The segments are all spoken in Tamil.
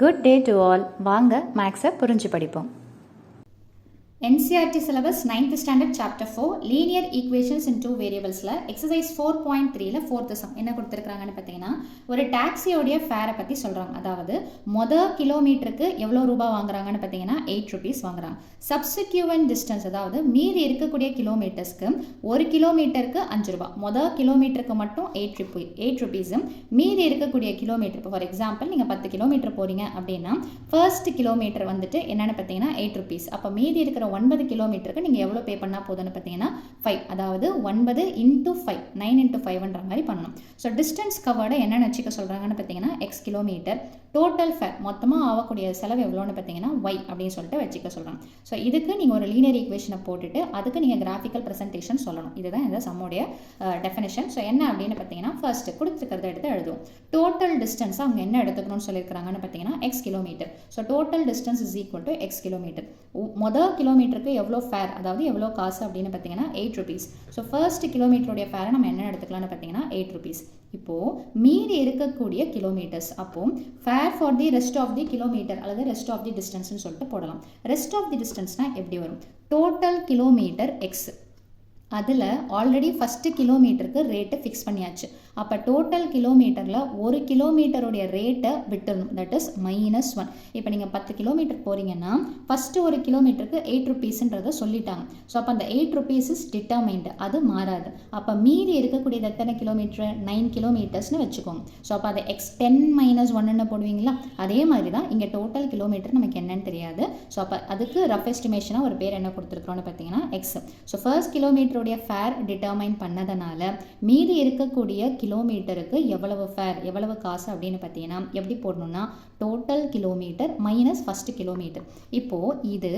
Good day to all. வாங்க மேக்ஸை புரிஞ்சு படிப்போம். NCERT syllabus 9th standard chapter 4 linear equations in two variablesல exercise 4.3ல 4th sum என்ன கொடுத்திருக்காங்கன்னு பார்த்தீங்கன்னா ஒரு டாக்ஸியோடைய ஃபேரை பற்றி சொல்கிறாங்க. அதாவது கிலோமீட்டருக்கு எவ்வளோ ரூபாய் வாங்குறாங்கன்னு பார்த்தீங்கன்னா 8 rupees வாங்குறாங்க. சப்சிக்யூவன்ட் டிஸ்டன்ஸ் அதாவது மீதி இருக்கக்கூடிய கிலோமீட்டர்ஸ்க்கு ஒரு கிலோமீட்டருக்கு 5 ரூபாய். கிலோமீட்டருக்கு மட்டும் 8 rupeesம் மீதி இருக்கக்கூடிய கிலோமீட்டர் ஃபார் எக்ஸாம்பிள் நீங்கள் 10 கிலோமீட்டர் போகிறீங்க அப்படின்னா ஃபர்ஸ்ட் கிலோமீட்டர் வந்துட்டு என்னென்னு பார்த்தீங்கன்னா 8 rupees. அப்போ மீதி இருக்கிற 9 கிலோமீட்டருக்கு நீங்கள் எவ்வளோ பே பண்ணால் போதுன்னு பார்த்தீங்கன்னா 5. அதாவது 9 into 5 9 into 5ன்ற மாதிரி பண்ணணும். ஸோ டிஸ்டன்ஸ் கவர்டை என்னென்னு வச்சுக்க சொல்கிறாங்கன்னு பார்த்தீங்கன்னா எக்ஸ் கிலோமீட்டர், டோட்டல் ஃபேர் மொத்தமாக ஆகக்கூடிய செலவு எவ்வளோன்னு பார்த்தீங்கன்னா ஒய் அப்படின்னு சொல்லிட்டு வச்சுக்க சொல்கிறாங்க. ஸோ இதுக்கு நீங்கள் ஒரு லீனியர் ஈக்குவேஷனை போட்டுட்டு அதுக்கு நீங்கள் கிராஃபிக்கல் ப்ரெசன்டேஷன் சொல்லணும். இதுதான் இந்த சம்முடைய டெஃபினேஷன். ஸோ என்ன அப்படின்னு பார்த்தீங்கன்னா ஃபர்ஸ்ட் கொடுத்துருக்கிறத எடுத்து எழுதுவோம். டோட்டல் டிஸ்டன்ஸ் அவங்க என்ன எடுத்துக்கணும்னு சொல்லியிருக்கிறாங்கன்னு பார்த்தீங்கன்னா X kilometre. So total distance is equal to X kilometre. கிலோமீட்டருக்கு எவ்வளோ ஃபேர் அதாவது எவ்வளோ காசு அப்படின்னு பார்த்தீங்கன்னா 8 rupees. ஸோ ஃபர்ஸ்ட் கிலோமீட்டருடைய ஃபேரை நம்ம என்ன எடுத்துக்கலாம்னு பார்த்தீங்கன்னா 8 rupees. இப்போது மீதி இருக்கக்கூடிய கிலோமீட்டர்ஸ் அப்போ fare for the rest of the kilometre அல்லது ரெஸ்ட் ஆஃப் தி டிஸ்டன்ஸ்னு சொல்லிட்டு போடலாம். ரெஸ்ட் ஆஃப் தி டிஸ்டன்ஸ்னால் எப்படி வரும்? டோட்டல் கிலோமீட்டர் எக்ஸ், அதில் ஆல்ரெடி ஃபஸ்ட்டு கிலோமீட்டருக்கு ரேட்டு ஃபிக்ஸ் பண்ணியாச்சு. அப்போ டோட்டல் கிலோமீட்டரில் ஒரு கிலோமீட்டருடைய ரேட்டை விட்டுறணும். That is -1. இப்போ நீங்கள் 10 கிலோமீட்டர் போகிறீங்கன்னா ஃபஸ்ட்டு ஒரு கிலோமீட்டருக்கு 8 rupeesன்றதை சொல்லிட்டாங்க. ஸோ அப்போ அந்த 8 rupees இஸ் டிட்டர்மைண்டு, அது மாறாது. அப்போ மீதி இருக்கக்கூடியது எத்தனை கிலோமீட்டர்? 9 கிலோமீட்டர்ஸ்னு வச்சுக்கோங்க. ஸோ அப்போ அதை x10 - 1ன்னு போடுவீங்களா? அதே மாதிரி தான் இங்கே டோட்டல் கிலோமீட்டர் நமக்கு என்னன்னு தெரியாது. ஸோ அப்போ அதுக்கு ரஃப் எஸ்டிமேஷனாக ஒரு பேர் என்ன கொடுத்துருக்குறோன்னு பார்த்தீங்கன்னா எக்ஸ். ஸோ ஃபர்ஸ்ட் கிலோமீட்டருடைய ஃபேர் டிட்டர்மைன் பண்ணதுனால மீதி இருக்கக்கூடிய கிலோமீட்டருக்கு எவ்வளவு ஃபேர் எவ்வளவு காசு அப்படின்னு பார்த்தீங்கன்னா எப்படி போடணும்னா total kilometre minus first kilometre. இப்போது இது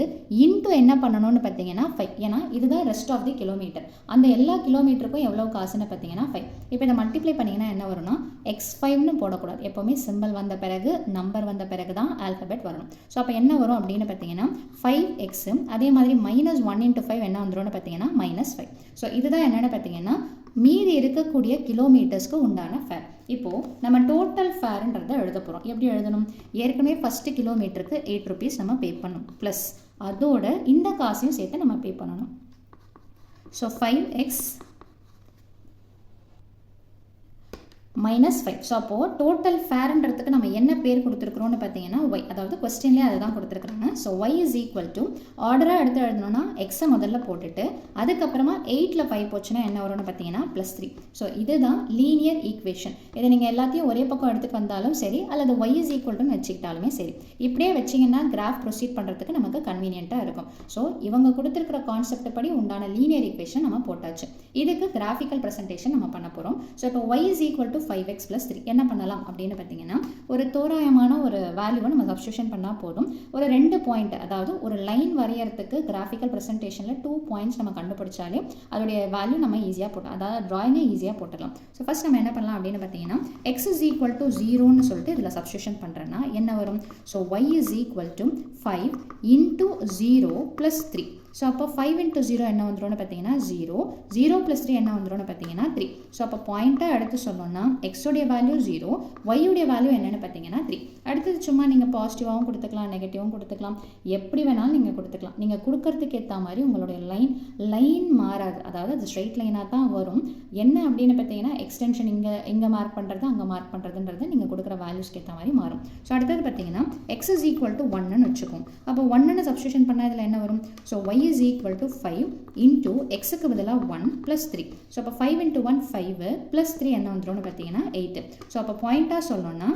இன்ட்டு என்ன பண்ணணும்னு பார்த்தீங்கன்னா 5. ஏன்னா இதுதான் ரெஸ்ட் ஆஃப் தி கிலோமீட்டர். அந்த எல்லா கிலோமீட்டருக்கும் எவ்வளோ காசுன்னு பார்த்தீங்கன்னா 5. இப்போ இதை மல்டிப்ளை பண்ணிங்கன்னா என்ன வரும்னா x5ன்னு போடக்கூடாது. எப்போவுமே சிம்பிள் வந்த பிறகு நம்பர் வந்த பிறகு தான் ஆல்ஃபபெட் வரணும். ஸோ அப்போ என்ன வரும் அப்படின்னு பார்த்தீங்கன்னா 5x. அதே மாதிரி -1 into 5 என்ன வந்துடும்னு பார்த்தீங்கன்னா -5. ஸோ இதுதான் என்னென்னு பார்த்தீங்கன்னா மீதி இருக்கக்கூடிய கிலோமீட்டர்ஸ்க்கு உண்டான ஃபேர். இப்போது நம்ம டோட்டல் ஃபேர்ன்றதை எழுத போகிறோம். எப்படி எழுதணும்? ஏற்கனவே ஃபஸ்ட்டு கிலோமீட்டருக்கு 8 rupees நம்ம பே பண்ணணும், ப்ளஸ் அதோட இந்த காசையும் சேர்த்து நம்ம பே பண்ணணும். So 5x -5. ஸோ அப்போது டோட்டல் ஃபேர்ன்றதுக்கு நம்ம என்ன பேர் கொடுத்துருக்குறோன்னு பார்த்தீங்கன்னா ஒய். அதாவது கொஸ்டின்லேயே அதை தான் கொடுத்துருக்குறாங்க. So Y is equal to ஆர்டராக எடுத்து எழுதணும்னா எக்ஸை முதல்ல போட்டுட்டு அதுக்கப்புறமா 8ல் 5 போச்சுன்னா என்ன வரும்னு பார்த்தீங்கன்னா +3. ஸோ இதுதான் லீனியர் ஈக்குவேஷன். இதை நீங்கள் எல்லாத்தையும் ஒரே பக்கம் எடுத்துகிட்டு வந்தாலும் சரி அல்லது ஒய் இஸ் ஈக்குவல் டுன்னு வச்சுக்கிட்டாலுமே சரி. இப்படியே வச்சிங்கன்னா கிராஃப் ப்ரொசீட் பண்ணுறதுக்கு நமக்கு கன்வீனியண்ட்டாக இருக்கும். ஸோ இவங்க கொடுத்துருக்கிற கான்செப்ட் படி உண்டான லீனியர் ஈக்குவேஷன் நம்ம போட்டாச்சு. இதுக்கு கிராஃபிக்கல் ப்ரெசன்டேஷன் நம்ம பண்ண போகிறோம். ஸோ இப்போ Y is equal to 5x + 3 என்ன பண்ணலாம் அப்படின்னு பார்த்தீங்கன்னா ஒரு தோராயமான ஒரு வேல்யூவை நம்ம சப்ஸ்டியூஷன் பண்ணால் போதும். ஒரு 2 பாயிண்ட் அதாவது ஒரு லைன் வரையறதுக்கு கிராஃபிக்கல் ப்ரெசன்டேஷனில் 2 பாயிண்ட்ஸ் நம்ம கண்டுபிடிச்சாலே அதோடைய வேல்யூ நம்ம ஈஸியாக போட்டோம், அதாவது ட்ராயிங்கை ஈஸியாக போட்டுடலாம். ஸோ ஃபஸ்ட் நம்ம என்ன பண்ணலாம் அப்படின்னு பார்த்தீங்கன்னா x is equal to 0ன்னு சொல்லிட்டு இதில் சப்ஸ்டியூஷன் பண்ணுறேன்னா என்ன வரும்? So y is equal to 5 into 0 + 3. So அப்போ 5 into 0 என்ன வந்துடும்னு பார்த்தீங்கன்னா 0 0 + 3 என்ன வந்துடும்னு பார்த்தீங்கன்னா 3. ஸோ அப்போ பாயிண்ட்டாக எடுத்து சொன்னோம்னா எக்ஸோடைய வேல்யூ 0, ஒய்யுடைய வேல்யூ என்னென்னு பார்த்தீங்கன்னா 3. அடுத்தது சும்மா நீங்கள் பாசிட்டிவாகவும் கொடுத்துக்கலாம், நெகட்டிவாகவும் கொடுத்துக்கலாம், எப்படி வேணாலும் நீங்கள் கொடுத்துக்கலாம். நீங்கள் கொடுக்கறதுக்கு ஏற்ற மாதிரி உங்களுடைய லைன் மாறாது, அதாவது அது ஸ்ட்ரெயிட் லைனாக தான் வரும். என்ன அப்படின்னு பார்த்தீங்கன்னா எக்ஸ்டென்ஷன் இங்கே மார்க் பண்ணுறது அங்கே மார்க் பண்ணுறதுன்றது நீங்கள் கொடுக்குற வேல்யூஸ்க்கு ஏற்ற மாதிரி மாறும். ஸோ அடுத்தது பார்த்தீங்கன்னா x is equal to 1ன்னு வச்சுக்கோங்க. அப்போ 1ன்னு சப்ஸ்டியூஷன் பண்ணால் இதில் என்ன வரும்? So y is equal to 5 into xக்கு பதிலாக 1 + 3. ஸோ அப்போ 5 into 1 5 + 3 என்ன வந்துடும்னு பார்த்தீங்கன்னா 8. ஸோ அப்போ பாயிண்ட்டாக சொல்லணும்னா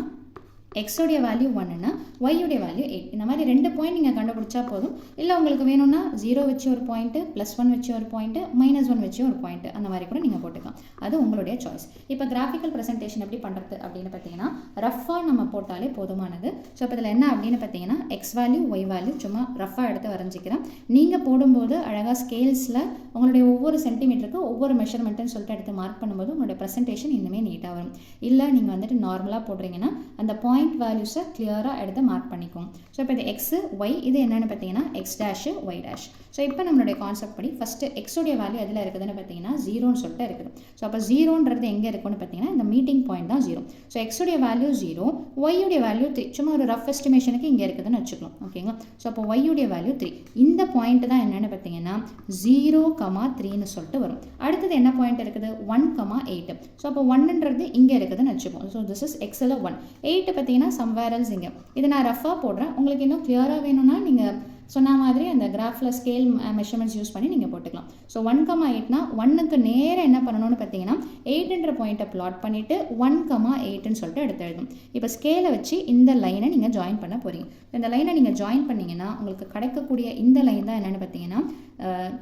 எக்ஸோடைய வேல்யூ 1ன்னா ஒய்யுடைய வேல்யூ 8. இந்த மாதிரி 2 பாயிண்ட் நீங்கள் கண்டுபிடிச்சா போதும். இல்லை உங்களுக்கு வேணும்னா 0 வச்சு ஒரு பாயிண்ட்டு, +1 வச்சு ஒரு பாயிண்ட்டு, -1 வச்சு ஒரு பாயிண்ட்டு, அந்த மாதிரி கூட நீங்கள் போட்டுக்கலாம். அது உங்களுடைய சாய்ஸ். இப்போ கிராஃபிக்கல் ப்ரெசன்டேஷன் எப்படி பண்ணுறது அப்படின்னு பார்த்தீங்கன்னா ரஃபாக நம்ம போட்டாலே போதுமானது. ஸோ இப்போ இதில் என்ன அப்படின்னு பார்த்தீங்கன்னா எக்ஸ் வேல்யூ ஒய் வேல்யூ சும்மா ரஃபாக எடுத்து வரைஞ்சிக்கிறேன். நீங்கள் போடும்போது அழகாக ஸ்கேல்ஸில் உங்களுடைய ஒவ்வொரு சென்டிமீட்டருக்கு ஒவ்வொரு மெஷர்மெண்ட்டுன்னு சொல்லிட்டு எடுத்து மார்க் பண்ணும்போது உங்களுடைய ப்ரெசன்டேஷன் இன்னுமே நீட்டாக வரும். இல்லை நீங்கள் வந்துட்டு நார்மலாக போடுறீங்கன்னா அந்த பாயிண்ட் பாயிண்ட் வேல்யூஸை கிளியராக எடுத்து மார்க் பண்ணிக்கும். ஸோ இப்போ இது எக்ஸு ஒய் இது என்னென்னு பார்த்தீங்கன்னா x dash y dash. So இப்போ நம்மளுடைய கான்செப்ட் படி ஃபஸ்ட்டு எக்ஸோடைய வேல்யூ எதில் இருக்குதுன்னு பார்த்தீங்கன்னா 0ன்னு சொல்லிட்டு இருக்குது. ஸோ அப்போ 0ன்றது எங்கே இருக்குன்னு பார்த்தீங்கன்னா இந்த மீட்டிங் பாயிண்ட் தான் 0. ஸோ எக்ஸோடைய வேல்யூ 0, ஒய்யுடைய வேல்யூ 3. சும்மா ஒரு ரஃப் எஸ்டிமேஷனுக்கு இங்கே இருக்குதுன்னு வச்சுக்கலாம். ஓகேங்களா? ஸோ அப்போ ஒய்யுடைய வேல்யூ 3. இந்த பாயிண்ட் தான் என்னென்னு பார்த்தீங்கன்னா 0,3ன்னு சொல்லிட்டு வரும். அடுத்தது என்ன பாயிண்ட் இருக்குது 1,8. ஸோ அப்போ 1ன்றது இங்கே இருக்குதுன்னு வச்சுப்போம். ஸோ திஸ் இஸ் எக்ஸில் 1. 8 பார்த்தீங்கன்னா சம்வேர் எல்ஸ் இங்கே. இதை நான் ரஃபாக போடுறேன். உங்களுக்கு இன்னும் கிளியராக வேணும்னா நீங்கள் சொன்ன மாதிரி அந்த கிராஃபில் ஸ்கேல் மெஷர்மெண்ட்ஸ் யூஸ் பண்ணி நீங்கள் போட்டுக்கலாம். ஸோ 1,8னா 1க்கு நேராக என்ன பண்ணணும்னு பார்த்தீங்கன்னா 8ன்ற பாயிண்ட்டை பிளாட் பண்ணிவிட்டு 1,8ன்னு சொல்லிட்டு எடுத்து எழுதணும். இப்போ ஸ்கேலை வச்சு இந்த லைனை நீங்கள் ஜாயின் பண்ண போகிறீங்க. இந்த லைனை நீங்கள் ஜாயின் பண்ணிங்கன்னா உங்களுக்கு கிடைக்கக்கூடிய இந்த லைன் தான் என்னென்னு பார்த்தீங்கன்னா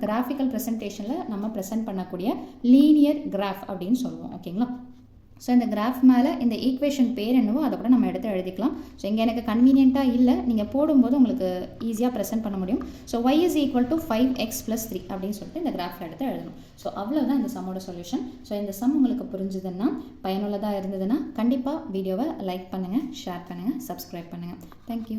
கிராஃபிக்கல் ப்ரெசன்டேஷனில் நம்ம ப்ரெசென்ட் பண்ணக்கூடிய லீனியர் கிராஃப் அப்படின்னு சொல்லுவோம். ஓகேங்களா? ஸோ இந்த கிராஃப் மேலே இந்த ஈக்குவேஷன் பேர் என்னவோ அதை கூட நம்ம எடுத்து எழுதிக்கலாம். ஸோ இங்கே எனக்கு கன்வீனியண்ட்டாக இல்லை, நீங்கள் போடும்போது உங்களுக்கு ஈஸியாக ப்ரெசென்ட் பண்ண முடியும். So y is equal to 5x plus 3 அப்படின்னு சொல்லிட்டு இந்த கிராஃபில் எடுத்து எழுதணும். ஸோ அவ்வளோதான் இந்த சம்மோட சொல்யூஷன். ஸோ இந்த சம் உங்களுக்கு புரிஞ்சுதுன்னா, பயனுள்ளதாக இருந்ததுன்னா கண்டிப்பாக வீடியோவை லைக் பண்ணுங்கள், ஷேர் பண்ணுங்கள், சப்ஸ்கிரைப் பண்ணுங்கள். தேங்க்யூ.